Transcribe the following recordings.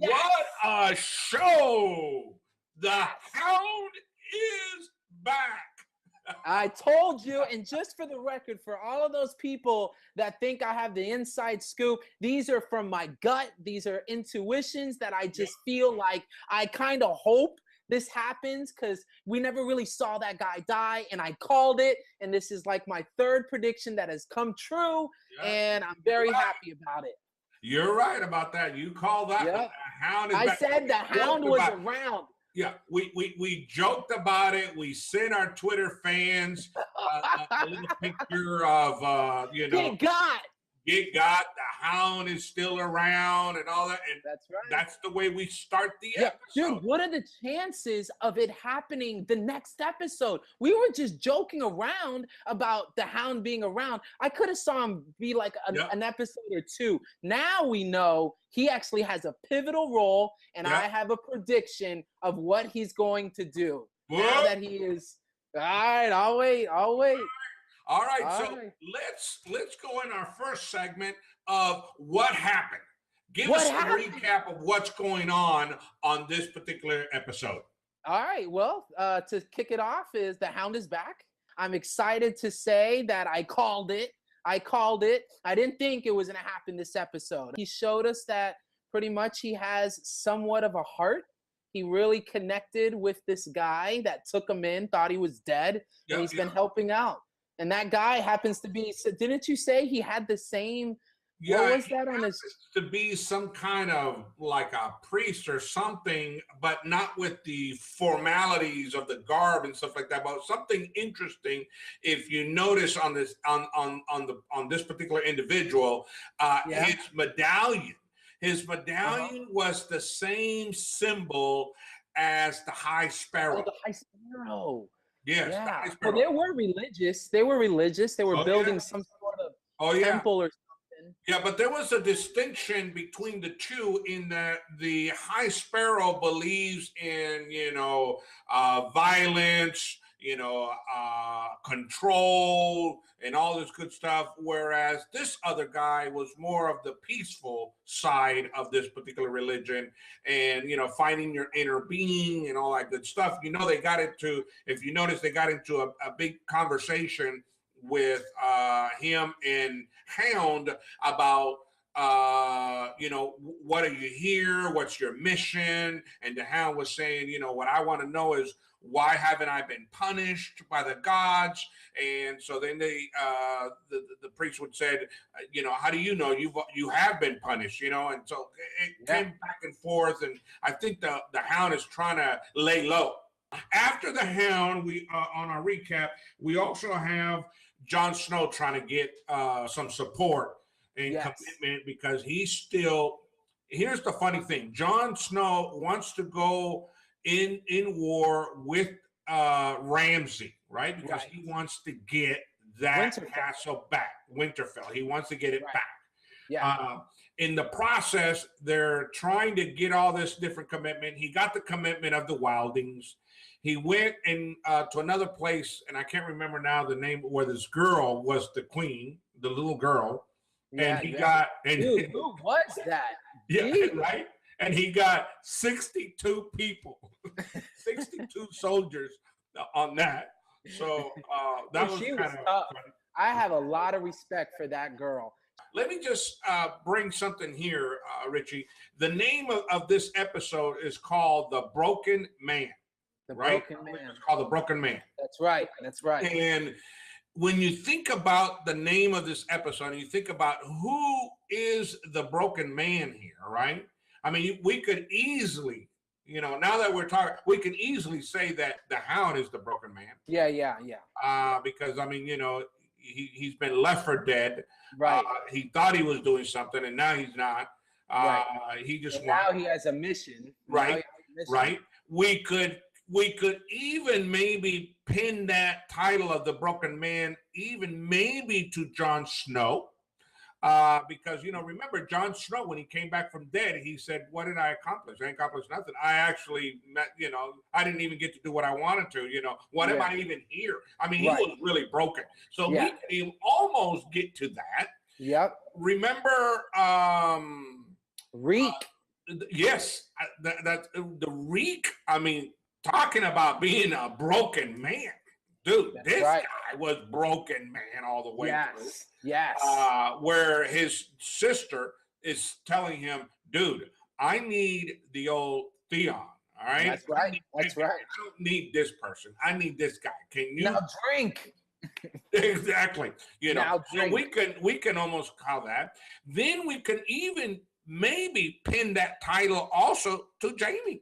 What a show! The Hound is back. I told you, and just for the record, for all of those people that think I have the inside scoop, these are from my gut. These are intuitions that I just feel like I kind of hope this happens because we never really saw that guy die, and I called it, and this is like my third prediction that has come true, and I'm very happy about it. You're right about that. You called that. Yep. The Hound is I back. said the Hound was around. Yeah, we joked about it. We sent our Twitter fans a little picture of Get got, the Hound is still around and all that. And that's right. That's the way we start the episode. Dude, what are the chances of it happening the next episode? We were just joking around about the Hound being around. I could have saw him be like an episode or two. Now we know he actually has a pivotal role, and I have a prediction of what he's going to do. Now that he is. All right, I'll wait. All right, let's go in our first segment of what happened. Give us a recap of what's going on this particular episode. All right, well, to kick it off is the Hound is back. I'm excited to say that I called it. I didn't think it was going to happen this episode. He showed us that pretty much he has somewhat of a heart. He really connected with this guy that took him in, thought he was dead, and he's been helping out. And that guy happens to be, didn't you say he had the same, what was that on his? To be some kind of like a priest or something, but not with the formalities of the garb and stuff like that, but something interesting. If you notice on this, on this particular individual, his medallion was the same symbol as the High Sparrow. Oh, the High Sparrow. Yes. Yeah. Well, they were religious. They were building some sort of temple or something. Yeah, but there was a distinction between the two in that the High Sparrow believes in, violence, control and all this good stuff, whereas this other guy was more of the peaceful side of this particular religion and, finding your inner being and all that good stuff. They got into, if you notice, they got into a big conversation with him and Hound about, what are you here? What's your mission? And the Hound was saying, what I want to know is, why haven't I been punished by the gods? And so then the priest would say, how do you know you have been punished? And so it came back and forth. And I think the Hound is trying to lay low. After the Hound, we on our recap, we also have Jon Snow trying to get some support and commitment because he's still. Here's the funny thing: Jon Snow wants to go in war with Ramsay, right? Because he wants to get that castle back, Winterfell. He wants to get it back. Yeah. In the process, they're trying to get all this different commitment. He got the commitment of the Wildings. He went to another place, and I can't remember now the name, where this girl was the queen, the little girl. Yeah, and he got... Dude, who was that? Yeah, right? And he got 62 people, 62 soldiers on that. So that was kind of tough. I have a lot of respect for that girl. Let me just bring something here, Richie. The name of this episode is called The Broken Man. The Broken Man. It's called The Broken Man. That's right. And when you think about the name of this episode, and you think about who is the broken man here, right? I mean, we could easily, now that we're talking, we can easily say that the Hound is the broken man. Yeah. Because, I mean, he's been left for dead. Right. He thought he was doing something, and now he's not. He just now he has a mission. Right. Right. We could even maybe pin that title of the broken man, even maybe to Jon Snow. Because, remember Jon Snow, when he came back from dead, he said, what did I accomplish? I accomplished nothing. I actually, I didn't even get to do what I wanted to, what am I even here? I mean, he was really broken. So we can almost get to that. Yep. Remember, Reek. Yes, that the reek. I mean, talking about being a broken man, dude. That's This right. guy was broken man all the way through. Yes. Yes. Where his sister is telling him, dude, I need the old Theon. All right. That's right. That's right. I don't need this person. I need this guy. Can you Now drink. exactly? You know, Now so drink. we can almost call that. Then we can even maybe pin that title also to Jamie.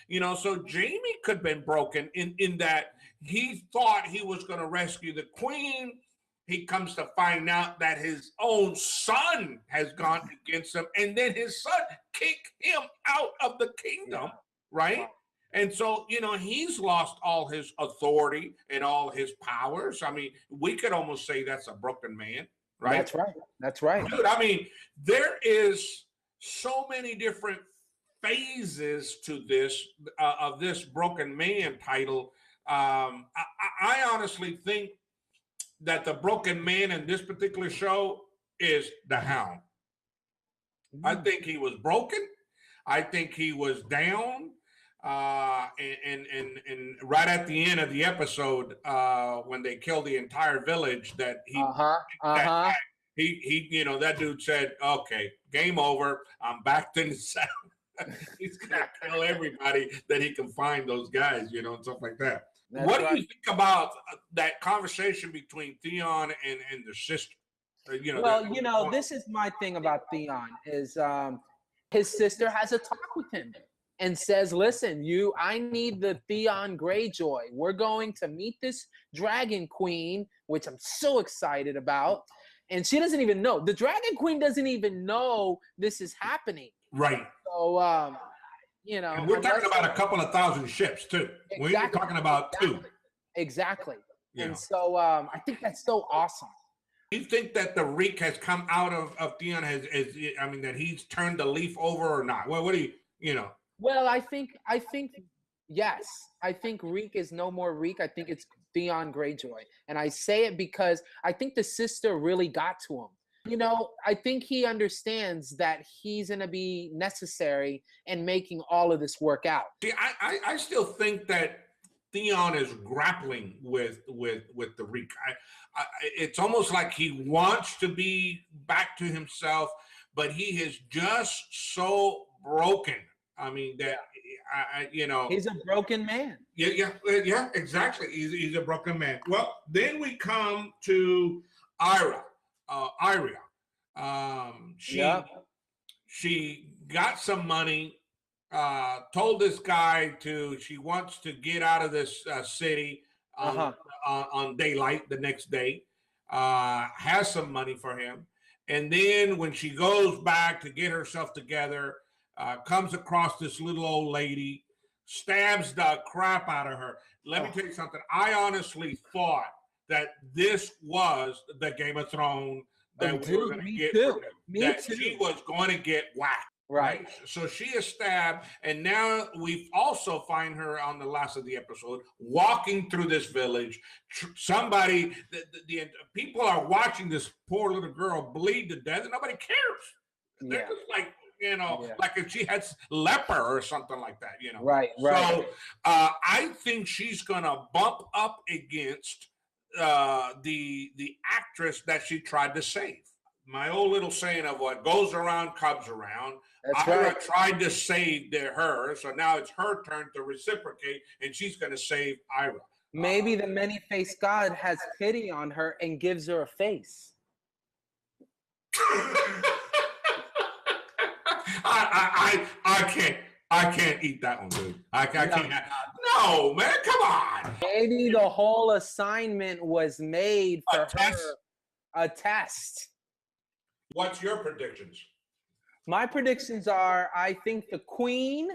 You know, so Jamie could have been broken in that he thought he was going to rescue the queen. He comes to find out that his own son has gone against him, and then his son kicked him out of the kingdom, right? Wow. And so, you know, he's lost all his authority and all his powers. I mean, we could almost say that's a broken man, right? That's right. That's right. Dude, I mean, there is so many different phases to this of this broken man title. I honestly think that the broken man in this particular show is the Hound. I think he was broken. I think he was down. And right at the end of the episode, when they killed the entire village, that he you know, that dude said, "Okay, game over. I'm back to the south." He's gonna kill everybody that he can find, those guys, you know, and stuff like that. That's what right. do you think about that conversation between Theon and the sister? You know, Well, you know, this is my thing about Theon is his sister has a talk with him and says, "Listen, I need the Theon Greyjoy. We're going to meet this dragon queen, which I'm so excited about." And she doesn't even know. The dragon queen doesn't even know this is happening. Right. So, you know, and we're talking about a couple of thousand ships too. Exactly. We're talking about two. Exactly. Yeah. And so I think that's so awesome. Do you think that the reek has come out of Theon? I mean, that he's turned the leaf over or not? Well, what do you know? Well, I think yes. I think Reek is no more Reek. I think it's Theon Greyjoy. And I say it because I think the sister really got to him. You know, I think he understands that he's going to be necessary in making all of this work out. See, I still think that Theon is grappling with the Reek. It's almost like he wants to be back to himself, but he is just so broken. I mean, that you know, he's a broken man. Yeah, exactly. He's a broken man. Well, then we come to Arya. She got some money. Told this guy she wants to get out of this city on daylight the next day. Has some money for him, and then when she goes back to get herself together, comes across this little old lady, stabs the crap out of her. Let me tell you something. I honestly thought that this was the Game of Thrones that we were going to get. She was going to get whacked. Right. So she is stabbed, and now we also find her on the last of the episode walking through this village. Somebody, the people are watching this poor little girl bleed to death, and nobody cares. They're just like, you know, like if she had leper or something like that, you know. Right. So I think she's gonna bump up against the actress that she tried to save. My old little saying of what goes around comes around. Ira tried to save her, so now it's her turn to reciprocate, and she's going to save Ira. Maybe the many-faced God has pity on her and gives her a face. I can't eat that one, dude. I can't. No, man, come on. Maybe the whole assignment was made for her. A test. What's your predictions? My predictions are, I think the queen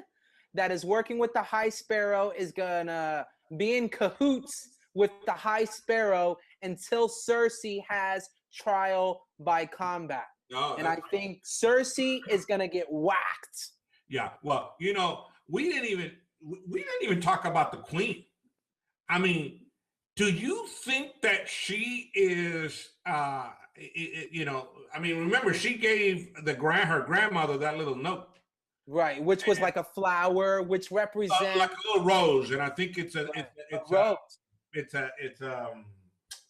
that is working with the High Sparrow is going to be in cahoots with the High Sparrow until Cersei has trial by combat. And I think Cersei is going to get whacked. Yeah, well, you know, we didn't even talk about the queen. I mean, do you think that she is you know, I mean, remember she gave her grandmother that little note. Right, which was like a flower, which represents like a little rose, and I think it's rose.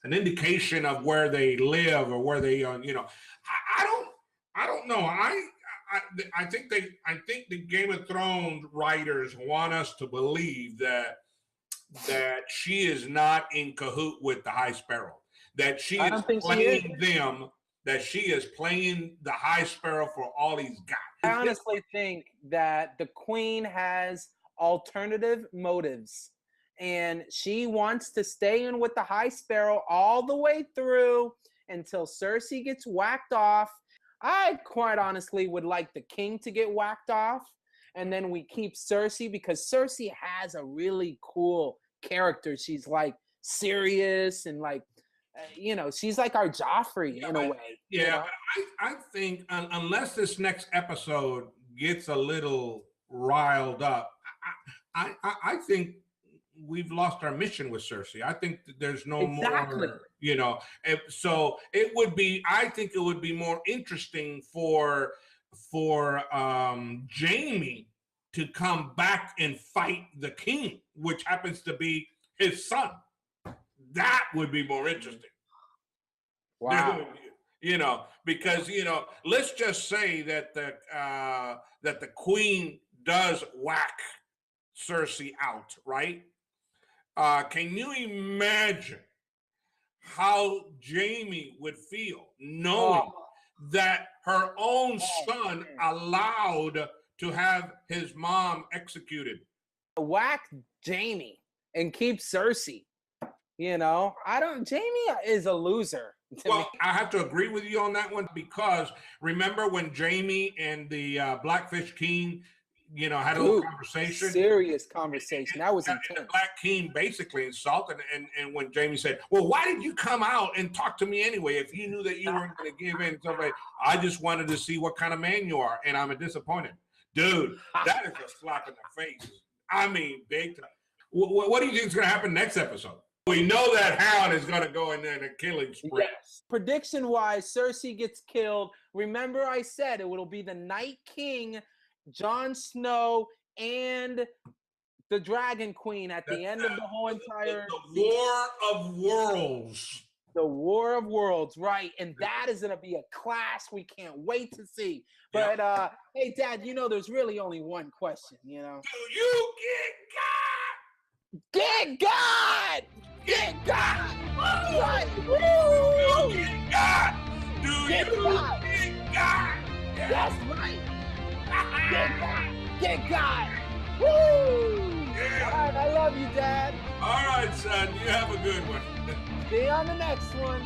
an indication of where they live or where they I don't know. I think the Game of Thrones writers want us to believe that she is not in cahoot with the High Sparrow, that she is playing them, that she is playing the High Sparrow for all he's got. I honestly think that the Queen has alternative motives, and she wants to stay in with the High Sparrow all the way through until Cersei gets whacked off. I quite honestly would like the king to get whacked off, and then we keep Cersei, because Cersei has a really cool character. She's like serious and like, she's like our Joffrey in a way. Yeah, but I think unless this next episode gets a little riled up, I think we've lost our mission with Cersei. I think that there's no more, so I think it would be more interesting for Jaime to come back and fight the king, which happens to be his son. That would be more interesting. Wow. Because let's just say that the queen does whack Cersei out, right? Can you imagine how Jaime would feel knowing that her own son allowed to have his mom executed? Whack Jaime and keep Cersei. Jaime is a loser. Well, I have to agree with you on that one, because remember when Jaime and the Blackfish King, had a little conversation? Serious conversation. That was intense. The Black King basically insulted, and when Jaime said, well, why did you come out and talk to me anyway if you knew that you weren't going to give in? So I just wanted to see what kind of man you are, and I'm disappointed. Dude, that is a slap in the face. I mean, big time. What do you think is going to happen next episode? We know that Hound is going to go in there in a killing spree. Yes. Prediction-wise, Cersei gets killed. Remember I said it will be the Night King, Jon Snow, and the Dragon Queen at the end of the whole entire... The War of Worlds. The War of Worlds, right. And that is going to be a clash we can't wait to see. But, hey, Dad, there's really only one question, Do you get God? Get God! Get God! What? Do you get God? Do you get God? Get God? Yeah. That's right. Get God! Get God! Woo! Yeah. All right, I love you, Dad. All right, son. You have a good one. See you on the next one.